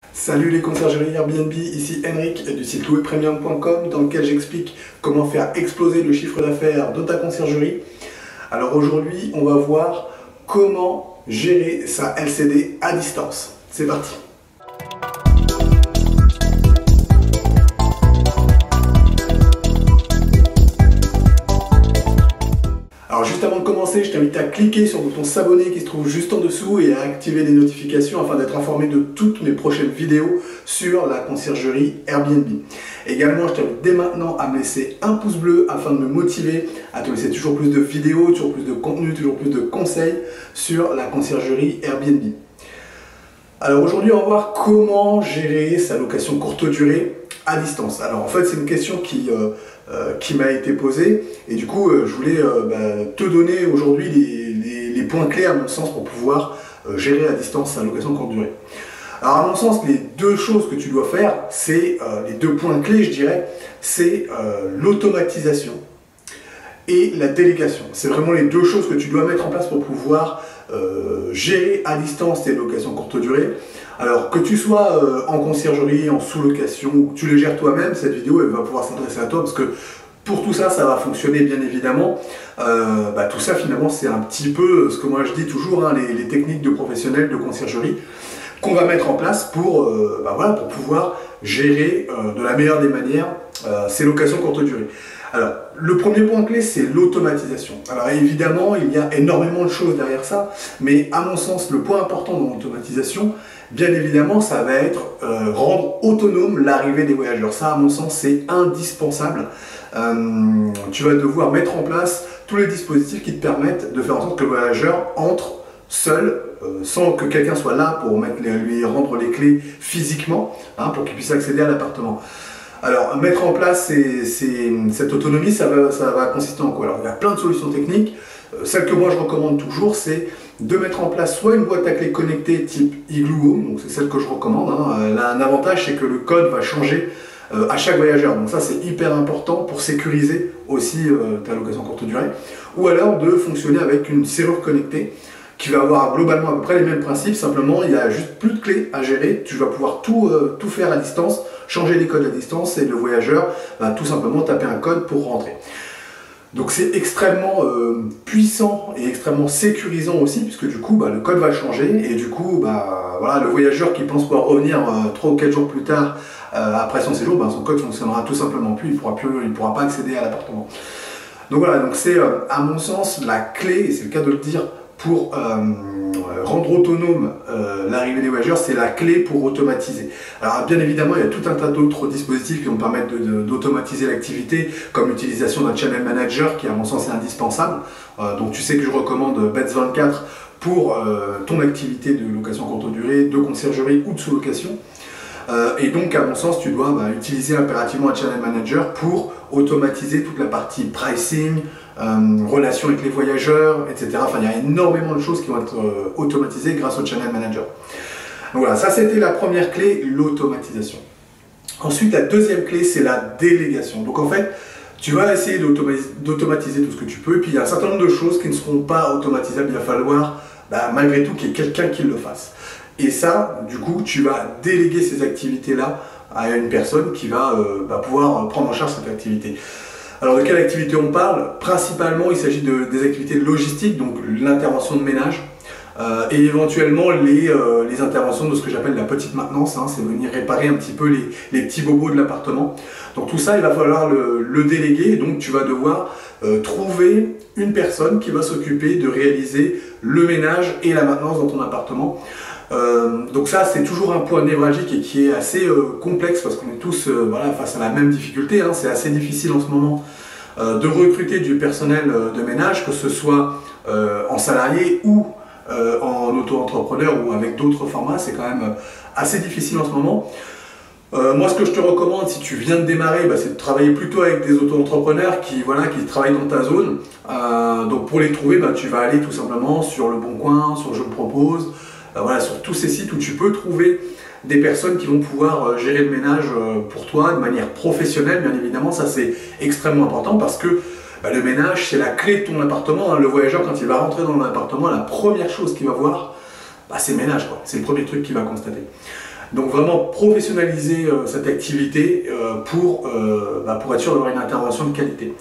Salut les conciergeries Airbnb, ici Henrik du site louerpremium.com dans lequel j'explique comment faire exploser le chiffre d'affaires de ta conciergerie. Alors aujourd'hui, on va voir comment gérer sa LCD à distance. C'est parti. Alors juste avant de commencer, je t'invite à cliquer sur le bouton s'abonner qui se trouve juste en dessous et à activer les notifications afin d'être informé de toutes mes prochaines vidéos sur la conciergerie Airbnb. Également, je t'invite dès maintenant à me laisser un pouce bleu afin de me motiver à te laisser toujours plus de vidéos, toujours plus de contenu, toujours plus de conseils sur la conciergerie Airbnb. Alors aujourd'hui, on va voir comment gérer sa location courte durée à distance. Alors en fait, c'est une question qui m'a été posée et du coup, je voulais te donner aujourd'hui les points clés à mon sens pour pouvoir gérer à distance sa location courte durée. Alors à mon sens, les deux choses que tu dois faire, c'est les deux points clés, je dirais, c'est l'automatisation et la délégation. C'est vraiment les deux choses que tu dois mettre en place pour pouvoir gérer à distance tes locations courte durée. Alors que tu sois en conciergerie, en sous-location ou que tu les gères toi-même, cette vidéo elle va pouvoir s'adresser à toi parce que pour tout ça, ça va fonctionner bien évidemment. Tout ça finalement c'est un petit peu ce que moi je dis toujours, hein, les techniques de professionnels de conciergerie qu'on va mettre en place pour pouvoir gérer de la meilleure des manières ces locations courte durée. Alors, le premier point clé, c'est l'automatisation. Alors évidemment, il y a énormément de choses derrière ça, mais à mon sens, le point important dans l'automatisation, bien évidemment, ça va être rendre autonome l'arrivée des voyageurs. Ça, à mon sens, c'est indispensable. Tu vas devoir mettre en place tous les dispositifs qui te permettent de faire en sorte que le voyageur entre seul, sans que quelqu'un soit là pour lui rendre les clés physiquement, hein, pour qu'il puisse accéder à l'appartement. Alors, mettre en place cette autonomie, ça va consister en quoi? Alors, il y a plein de solutions techniques. Celle que moi je recommande toujours, c'est de mettre en place soit une boîte à clés connectée type Igloo Home, donc c'est celle que je recommande. Hein. Elle a un avantage, c'est que le code va changer à chaque voyageur. Donc ça, c'est hyper important pour sécuriser aussi ta location courte durée. Ou alors de fonctionner avec une serrure connectée qui va avoir globalement à peu près les mêmes principes, simplement il n'y a juste plus de clés à gérer, tu vas pouvoir tout faire à distance, changer les codes à distance et le voyageur va tout simplement taper un code pour rentrer. Donc c'est extrêmement puissant et extrêmement sécurisant aussi, puisque du coup le code va changer et du coup le voyageur qui pense pouvoir revenir 3 ou 4 jours plus tard après son séjour, son code fonctionnera tout simplement plus, il pourra pas accéder à l'appartement. Donc voilà, donc c'est à mon sens la clé, et c'est le cas de le dire, pour rendre autonome l'arrivée des voyageurs, c'est la clé pour automatiser. Alors bien évidemment, il y a tout un tas d'autres dispositifs qui vont permettre d'automatiser l'activité, comme l'utilisation d'un channel manager qui à mon sens est indispensable. Donc tu sais que je recommande Bets24 pour ton activité de location courte durée, de conciergerie ou de sous-location. Et donc à mon sens, tu dois utiliser impérativement un channel manager pour automatiser toute la partie pricing, relations avec les voyageurs, etc. Enfin, il y a énormément de choses qui vont être automatisées grâce au channel manager. Donc voilà, ça c'était la première clé, l'automatisation. Ensuite, la deuxième clé, c'est la délégation. Donc en fait, tu vas essayer d'automatiser tout ce que tu peux, et puis il y a un certain nombre de choses qui ne seront pas automatisables. Il va falloir malgré tout qu'il y ait quelqu'un qui le fasse. Et ça, du coup, tu vas déléguer ces activités-là à une personne qui va pouvoir prendre en charge cette activité. Alors de quelle activité on parle? Principalement, il s'agit des activités logistiques, donc l'intervention de ménage, et éventuellement les interventions de ce que j'appelle la petite maintenance, hein, c'est venir réparer un petit peu les petits bobos de l'appartement. Donc tout ça, il va falloir le déléguer, et donc tu vas devoir trouver une personne qui va s'occuper de réaliser le ménage et la maintenance dans ton appartement. Donc ça c'est toujours un point névralgique et qui est assez complexe parce qu'on est tous face à la même difficulté, hein. C'est assez difficile en ce moment de recruter du personnel de ménage, que ce soit en salarié ou en auto-entrepreneur ou avec d'autres formats. C'est quand même assez difficile en ce moment. Moi ce que je te recommande si tu viens de démarrer, c'est de travailler plutôt avec des auto-entrepreneurs qui travaillent dans ta zone. Donc pour les trouver, tu vas aller tout simplement sur Le Bon Coin, sur Je Me Propose, sur tous ces sites où tu peux trouver des personnes qui vont pouvoir gérer le ménage pour toi de manière professionnelle, bien évidemment. Ça c'est extrêmement important parce que le ménage c'est la clé de ton appartement, hein. Le voyageur quand il va rentrer dans l'appartement, la première chose qu'il va voir, c'est le ménage, quoi. C'est le premier truc qu'il va constater. Donc vraiment professionnaliser cette activité pour être sûr d'avoir une intervention de qualité.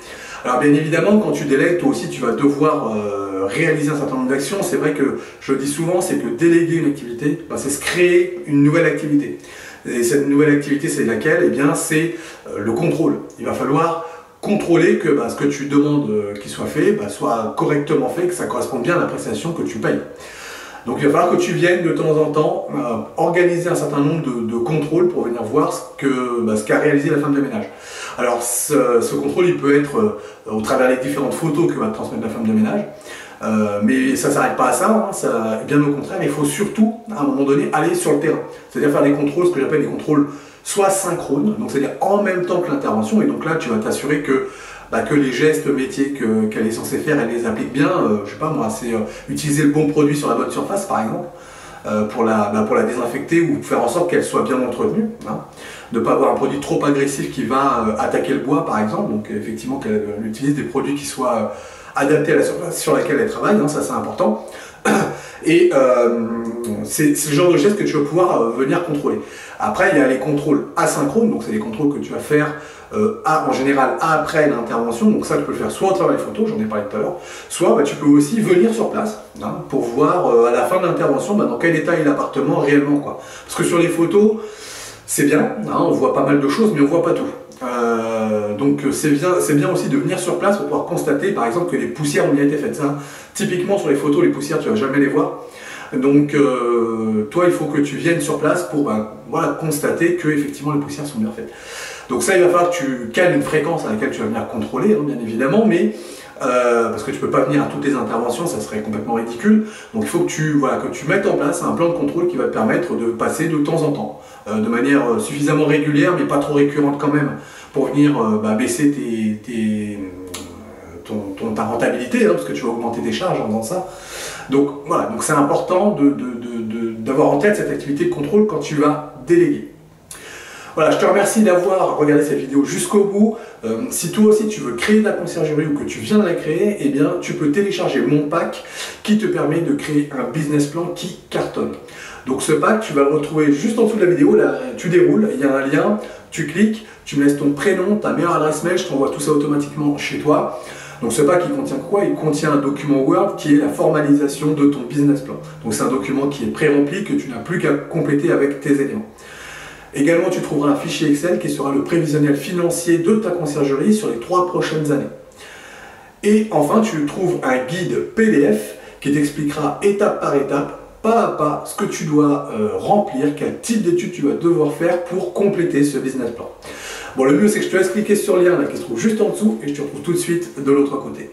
Alors bien évidemment, quand tu délègues, toi aussi tu vas devoir réaliser un certain nombre d'actions. C'est vrai que je le dis souvent, c'est que déléguer une activité, c'est se créer une nouvelle activité. Et cette nouvelle activité, c'est laquelle? Eh bien c'est le contrôle. Il va falloir contrôler que ce que tu demandes qu'il soit fait soit correctement fait, que ça corresponde bien à la prestation que tu payes. Donc il va falloir que tu viennes de temps en temps organiser un certain nombre de contrôles pour venir voir ce qu'a réalisé la femme de ménage. Alors ce contrôle il peut être au travers des différentes photos que va te transmettre la femme de ménage, mais ça ne s'arrête pas à ça, bien au contraire, il faut surtout à un moment donné aller sur le terrain, c'est-à-dire faire des contrôles, ce que j'appelle des contrôles soit synchrones, donc c'est-à-dire en même temps que l'intervention, et donc là tu vas t'assurer que les gestes métiers qu'elle est censée faire, elle les applique bien. Je sais pas moi, c'est utiliser le bon produit sur la bonne surface par exemple, pour la désinfecter ou faire en sorte qu'elle soit bien entretenue. Ne pas avoir un produit trop agressif qui va attaquer le bois par exemple, donc effectivement qu'elle utilise des produits qui soient adaptés à la surface sur laquelle elle travaille, ça c'est important. Et c'est le genre de gestes que tu vas pouvoir venir contrôler. Après, il y a les contrôles asynchrones, donc c'est des contrôles que tu vas faire en général après l'intervention. Donc ça, tu peux le faire soit au travers des photos, j'en ai parlé tout à l'heure, soit tu peux aussi venir sur place pour voir à la fin de l'intervention dans quel état est l'appartement réellement. Parce que sur les photos, c'est bien, on voit pas mal de choses, mais on voit pas tout. Donc c'est bien aussi de venir sur place pour pouvoir constater par exemple que les poussières ont bien été faites. Typiquement sur les photos, les poussières tu vas jamais les voir. Donc toi il faut que tu viennes sur place pour constater que effectivement les poussières sont bien faites. Donc ça il va falloir que tu cales une fréquence à laquelle tu vas venir contrôler bien évidemment, mais parce que tu ne peux pas venir à toutes les interventions, ça serait complètement ridicule. Donc il faut que tu mettes en place un plan de contrôle qui va te permettre de passer de temps en temps, de manière suffisamment régulière mais pas trop récurrente quand même, pour venir baisser ta rentabilité, parce que tu vas augmenter tes charges en faisant ça. Donc voilà, donc c'est important d'avoir en tête cette activité de contrôle quand tu vas déléguer. Voilà, je te remercie d'avoir regardé cette vidéo jusqu'au bout. Si toi aussi tu veux créer ta conciergerie ou que tu viens de la créer, eh bien tu peux télécharger mon pack qui te permet de créer un business plan qui cartonne. Donc ce pack, tu vas le retrouver juste en dessous de la vidéo, là tu déroules, il y a un lien, tu cliques, tu me laisses ton prénom, ta meilleure adresse mail, je t'envoie tout ça automatiquement chez toi. Donc ce pack il contient quoi? Il contient un document Word qui est la formalisation de ton business plan. Donc c'est un document qui est pré-rempli que tu n'as plus qu'à compléter avec tes éléments. Également tu trouveras un fichier Excel qui sera le prévisionnel financier de ta conciergerie sur les 3 prochaines années. Et enfin tu trouves un guide PDF qui t'expliquera étape par étape, pas à pas, ce que tu dois remplir, quel type d'études tu vas devoir faire pour compléter ce business plan. Bon, le mieux c'est que je te laisse cliquer sur le lien là, qui se trouve juste en dessous et je te retrouve tout de suite de l'autre côté.